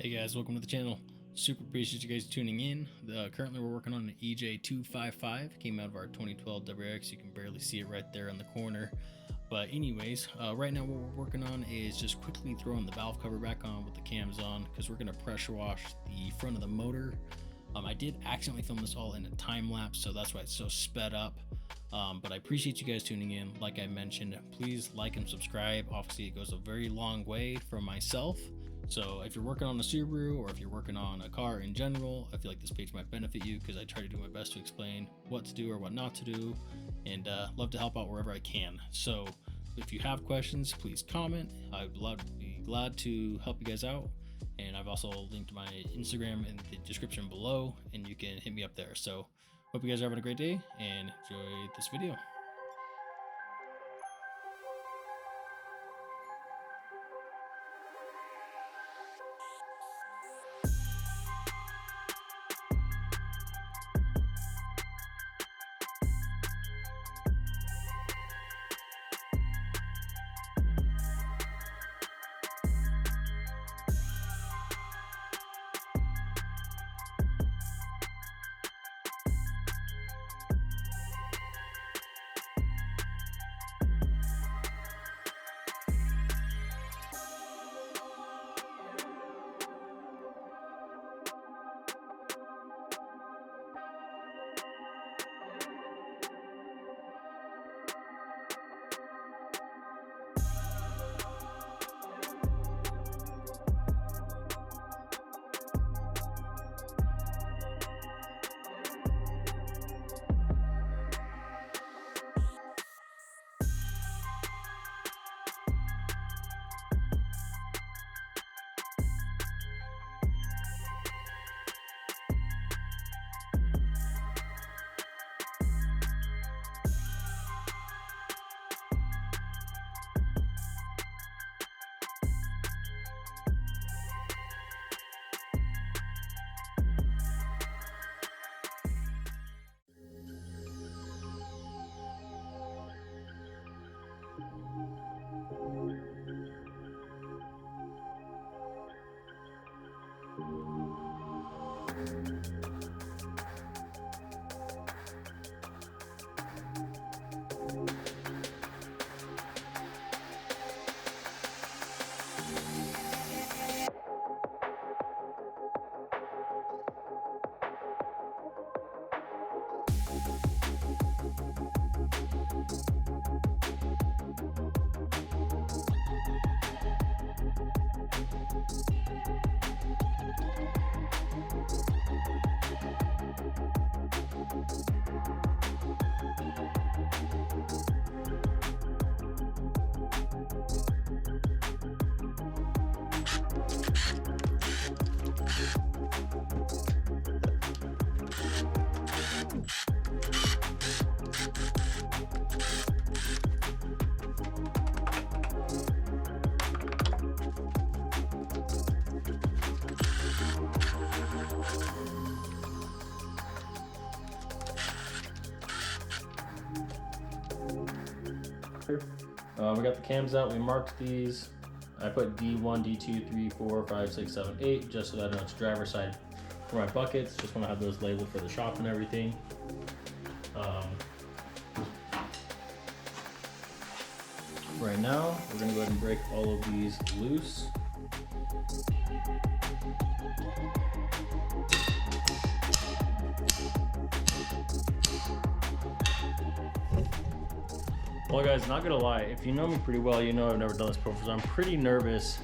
Hey guys, welcome to the channel. Super appreciate you guys tuning in. Currently we're working on an EJ255. Came out of our 2012 WRX. You can barely see it right there in the corner. But anyways, right now what we're working on is just quickly throwing the valve cover back on with the cams on, because we're going to pressure wash the front of the motor. I did accidentally film this all in a time lapse, so that's why it's so sped up. But I appreciate you guys tuning in. Like I mentioned, please like and subscribe. Obviously it goes a very long way for myself. So if you're working on a Subaru or if you're working on a car in general, I feel like this page might benefit you, because I try to do my best to explain what to do or what not to do, and love to help out wherever I can. So if you have questions, please comment. I'd be glad to help you guys out. And I've also linked my Instagram in the description below, and you can hit me up there. So hope you guys are having a great day and enjoy this video. We got the cams out. We marked these. I put D1, D2, 3, 4, 5, 6, 7, 8, just so that I know it's driver's side for my buckets. Just want to have those labeled for the shop and everything. Right now, we're going to go ahead and break all of these loose. Well guys, not gonna lie, if you know me pretty well, you know I've never done this before, so I'm pretty nervous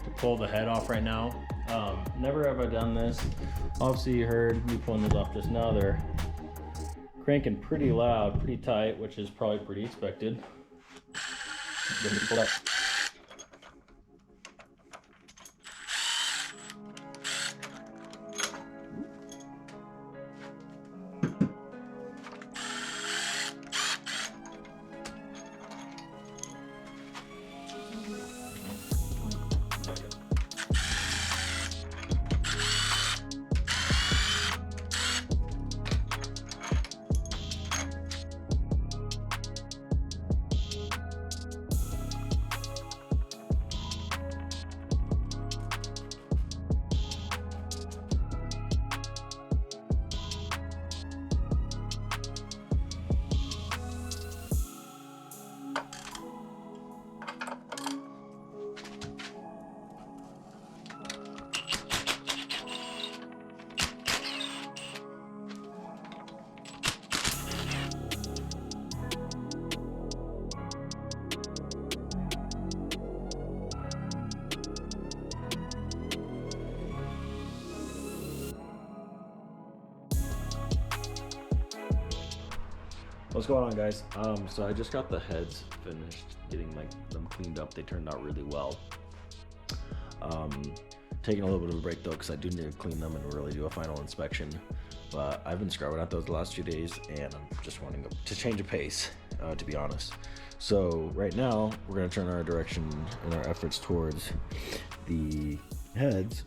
to pull the head off right now. Never have I done this. Obviously you heard me pulling this off just now. They're cranking pretty loud, pretty tight, which is probably pretty expected. Let me pull that. What's going on, guys? So I just got the heads finished getting them cleaned up. They turned out really well. Taking a little bit of a break though, because I do need to clean them and really do a final inspection. But I've been scrubbing at those the last few days, and I'm just wanting to change a pace, to be honest. So right now we're gonna turn our direction and our efforts towards the heads.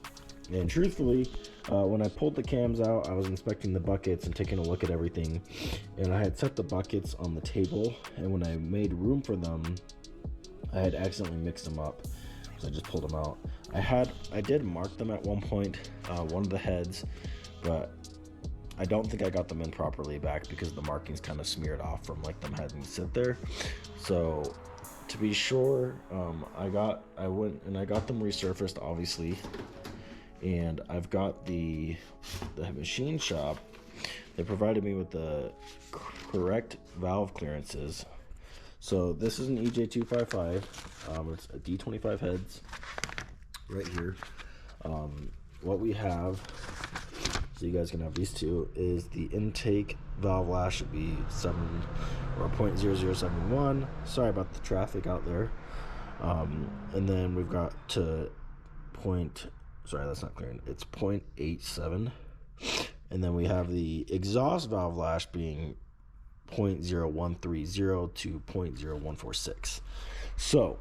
And truthfully, when I pulled the cams out, I was inspecting the buckets and taking a look at everything, and I had set the buckets on the table, and when I made room for them, I had accidentally mixed them up, so I just pulled them out. I did mark them at one point, one of the heads, but I don't think I got them in properly back because the markings kind of smeared off from like them having to sit there. So to be sure, I went and I got them resurfaced, obviously. And I've got the machine shop. They provided me with the correct valve clearances. So this is an EJ255. It's a D25 heads right here. What we have, so you guys can have these two, is the intake valve lash should be 7 or 0.0071. Sorry about the traffic out there. And then we've got to sorry, that's not clear. It's 0.87. And then we have the exhaust valve lash being 0.0130 to 0.0146. So,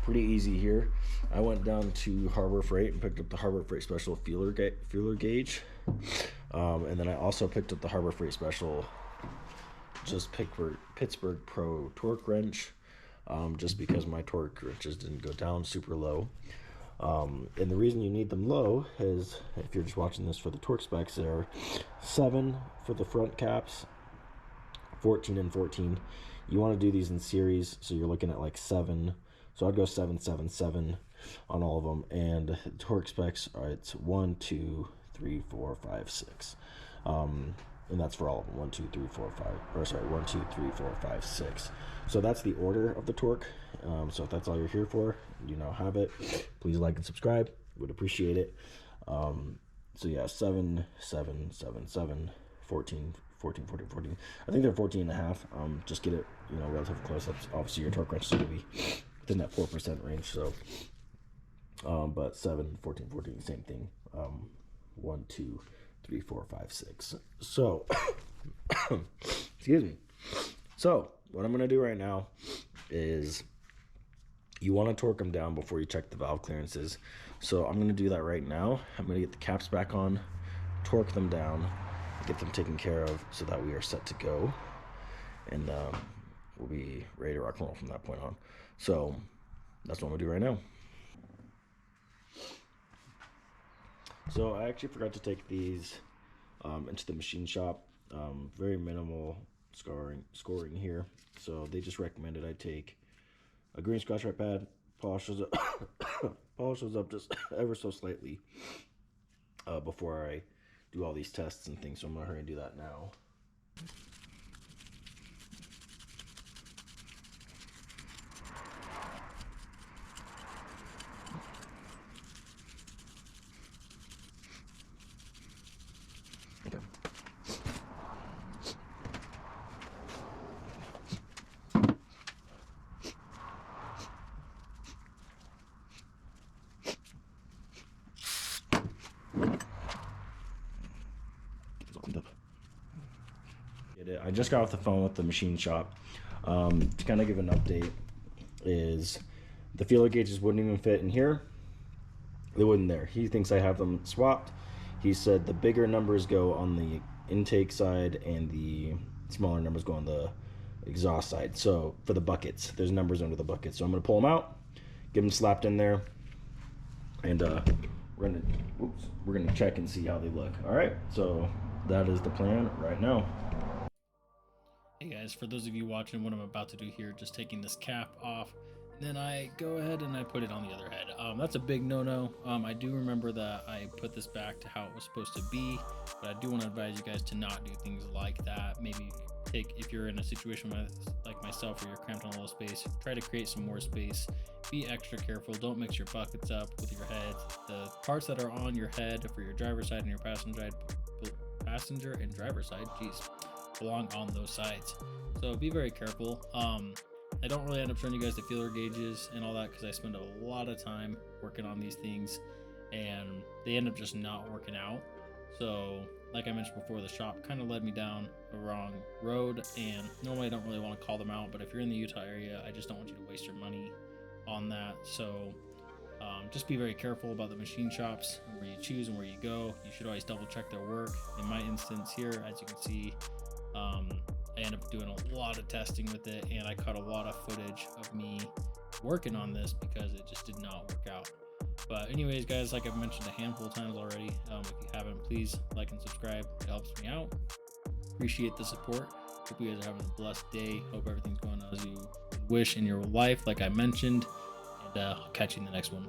pretty easy here. I went down to Harbor Freight and picked up the Harbor Freight Special feeler gauge. And then I also picked up the Harbor Freight Special Pittsburgh Pro torque wrench, just because my torque wrenches didn't go down super low. And the reason you need them low is, if you're just watching this for the torque specs, there are 7 for the front caps, 14 and 14. You want to do these in series, so you're looking at like 7. So I'd go 7, 7, 7 on all of them. And the torque specs are, it's 1, 2, 3, 4, 5, 6. And that's for all of them. 1, 2, 3, 4, 5. Or sorry, 1, 2, 3, 4, 5, 6. So that's the order of the torque. So if that's all you're here for, you now have it. Please like and subscribe. Would appreciate it. So yeah, 7, 7, 7, 7, 14, 14, 14, 14. I think they're 14 and a half. Just get it, relative close-ups. Obviously, your torque wrench is going to be within that 4% range. So, but 7, 14, 14, same thing. 1, 2, 3, 4, 5, 6. So, excuse me. So, what I'm going to do right now is, you want to torque them down before you check the valve clearances. So I'm going to do that right now. I'm going to get the caps back on, torque them down, get them taken care of so that we are set to go. And we'll be ready to rock and roll from that point on. So that's what I'm going to do right now. So I actually forgot to take these into the machine shop. Very minimal scoring here. So they just recommended I take a green Scotch-Brite pad, polish those up just ever so slightly before I do all these tests and things. So I'm going to hurry and do that now. Okay. I just got off the phone with the machine shop. To kind of give an update, is the feeler gauges wouldn't even fit in here. They wouldn't there. He thinks I have them swapped. He said the bigger numbers go on the intake side and the smaller numbers go on the exhaust side. So for the buckets, there's numbers under the buckets. So I'm going to pull them out, get them slapped in there, and we're gonna check and see how they look. All right, so that is the plan right now. Hey guys, for those of you watching what I'm about to do here, just taking this cap off, and then I go ahead and I put it on the other head. That's a big no-no. I do remember that I put this back to how it was supposed to be, but I do want to advise you guys to not do things like that. Maybe if you're in a situation like myself where you're cramped on a little space, try to create some more space. Be extra careful. Don't mix your buckets up with your head. The parts that are on your head for your driver's side and your passenger and driver's side, belong on those sides. So be very careful. I don't really end up showing you guys the feeler gauges and all that because I spend a lot of time working on these things and they end up just not working out. So like I mentioned before, the shop kind of led me down the wrong road, and normally I don't really want to call them out, but if you're in the Utah area, I just don't want you to waste your money on that. So just be very careful about the machine shops and where you choose and where you go. You should always double check their work. In my instance here, as you can see, I ended up doing a lot of testing with it, and I caught a lot of footage of me working on this because it just did not work out. But anyways, guys, like I've mentioned a handful of times already, if you haven't, please like and subscribe. It helps me out. Appreciate the support. Hope you guys are having a blessed day. Hope everything's going as you wish in your life, like I mentioned, and I'll catch you in the next one.